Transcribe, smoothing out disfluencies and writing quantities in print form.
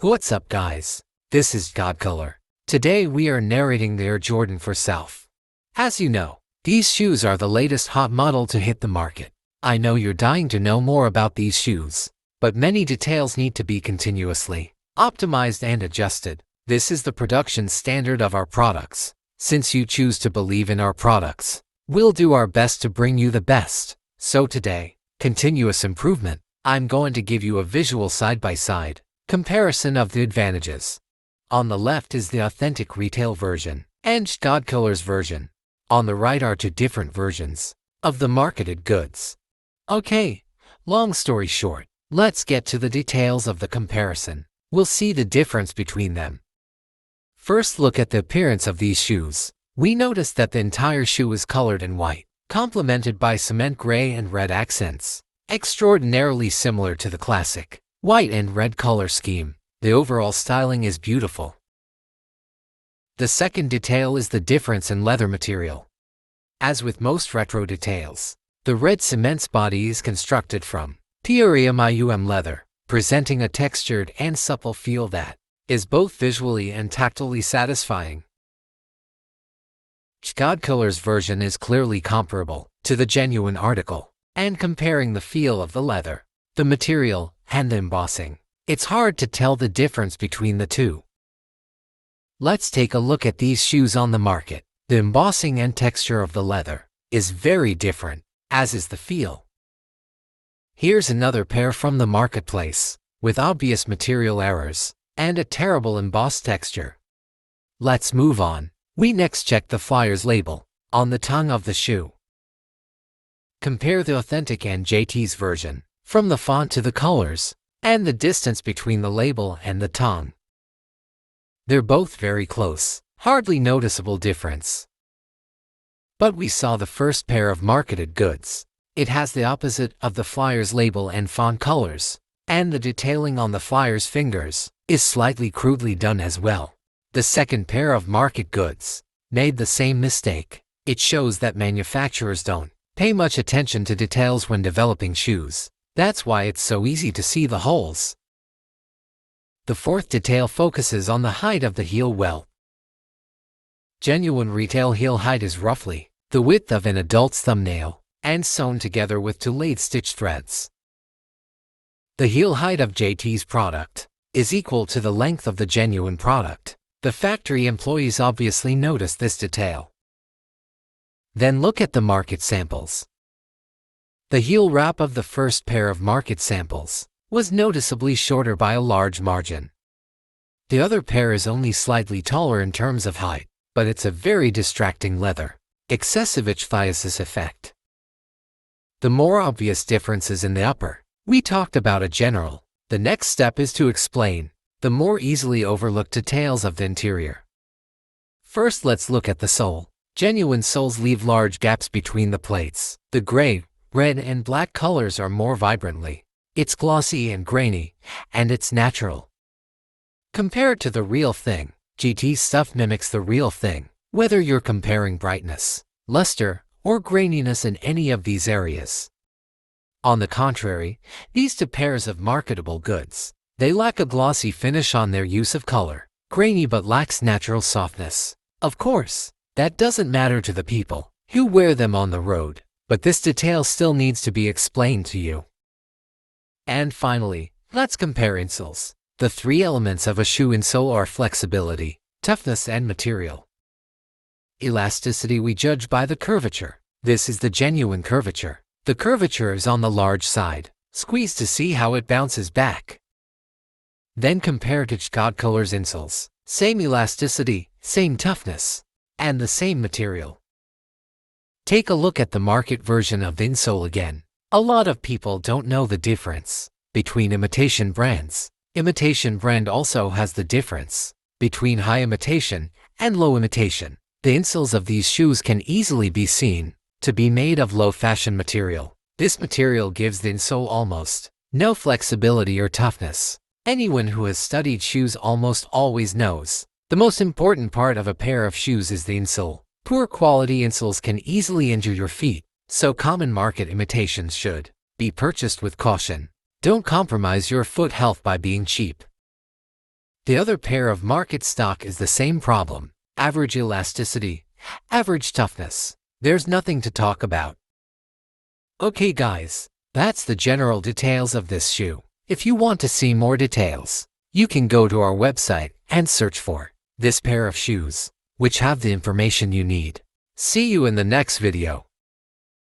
What's up guys? This is Godcolor. Today we are narrating the Air Jordan 4 South. As you know, these shoes are the latest hot model to hit the market. I know you're dying to know more about these shoes, but many details need to be continuously optimized and adjusted. This is the production standard of our products. Since you choose to believe in our products, we'll do our best to bring you the best. So today, continuous improvement. I'm going to give you a visual side-by-side comparison of the advantages. On the left is the authentic retail version and Godcolor's version. On the right are two different versions of the marketed goods. Okay, long story short, let's get to the details of the comparison. We'll see the difference between them. First, look at the appearance of these shoes. We notice that the entire shoe is colored in white, complemented by cement gray and red accents, extraordinarily similar to the classic white and red color scheme. The overall styling is beautiful. The second detail is the difference in leather material. As with most retro details, the red cement's body is constructed from TREMIUM leather, presenting a textured and supple feel that is both visually and tactily satisfying. Godcolor's version is clearly comparable to the genuine article, and comparing the feel of the leather, the material, and the embossing, it's hard to tell the difference between the two. Let's take a look at these shoes on the market. The embossing and texture of the leather is very different, as is the feel. Here's another pair from the marketplace, with obvious material errors and a terrible embossed texture. Let's move on. We next check the Flyers label on the tongue of the shoe. Compare the authentic and JT's version, from the font to the colors, and the distance between the label and the tongue. They're both very close, hardly noticeable difference. But we saw the first pair of marketed goods. It has the opposite of the Flyers label and font colors, and the detailing on the Flyers fingers is slightly crudely done as well. The second pair of market goods made the same mistake. It shows that manufacturers don't pay much attention to details when developing shoes. That's why it's so easy to see the holes. The fourth detail focuses on the height of the heel well. Genuine retail heel height is roughly the width of an adult's thumbnail, and sewn together with two laid stitch threads. The heel height of JT's product is equal to the length of the genuine product. The factory employees obviously noticed this detail. Then look at the market samples. The heel wrap of the first pair of market samples was noticeably shorter by a large margin. The other pair is only slightly taller in terms of height, but it's a very distracting leather, excessive ichthyosis effect. The more obvious differences in the upper. We talked about a general. The next step is to explain the more easily overlooked details of the interior. First, let's look at the sole. Genuine soles leave large gaps between the plates. The gray, red, and black colors are more vibrantly. It's glossy and grainy, and it's natural. Compared to the real thing, GT stuff mimics the real thing, whether you're comparing brightness, luster, or graininess in any of these areas. On the contrary, these two pairs of marketable goods, they lack a glossy finish on their use of color, grainy but lacks natural softness. Of course, that doesn't matter to the people who wear them on the road, but this detail still needs to be explained to you. And finally, let's compare insoles. The three elements of a shoe insole are flexibility, toughness, and material. Elasticity we judge by the curvature. This is the genuine curvature. The curvature is on the large side. Squeeze to see how it bounces back. Then compare to Godcolor's insoles. Same elasticity, same toughness, and the same material. Take a look at the market version of the insole again. A lot of people don't know the difference between imitation brands. Imitation brand also has the difference between high imitation and low imitation. The insoles of these shoes can easily be seen to be made of low-fashion material. This material gives the insole almost no flexibility or toughness. Anyone who has studied shoes almost always knows the most important part of a pair of shoes is the insole. Poor quality insoles can easily injure your feet, so common market imitations should be purchased with caution. Don't compromise your foot health by being cheap. The other pair of market stock is the same problem. Average elasticity, average toughness. There's nothing to talk about. Okay guys, that's the general details of this shoe. If you want to see more details, you can go to our website and search for this pair of shoes, which have the information you need. See you in the next video.